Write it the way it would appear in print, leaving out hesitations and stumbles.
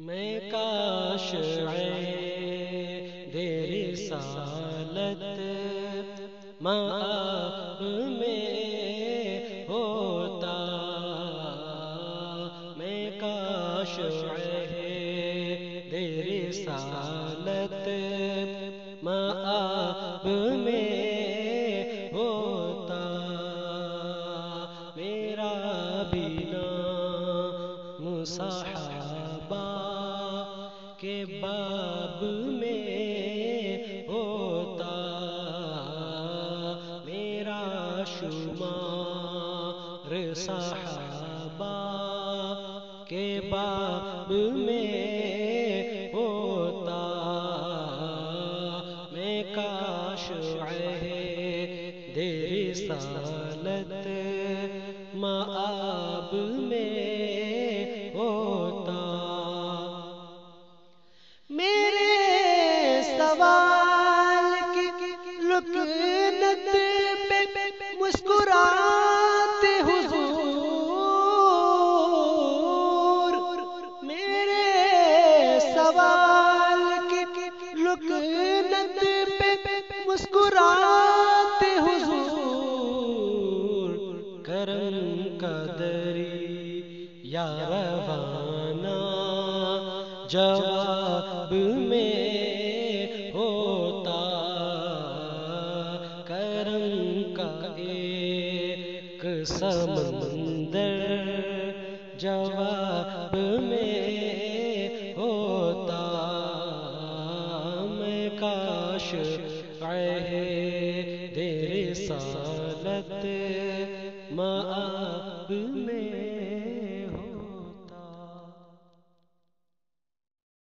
میں کاش عید رسالت مآب میں ہوتا، میں کاش عید رسالت مآب میں ہوتا، میرا بھی نام صحابہ کے باب میں ہوتا، میرا شمار صحابہ کے باب میں ہوتا، میں کاش عہد رسالت مآب میں ہوتا، میرے سوال کی لکنت پہ مسکراتے حضور، میرے سوال کی لکنت پہ مسکراتے حضور، کرم کا دریا روانہ جواب میں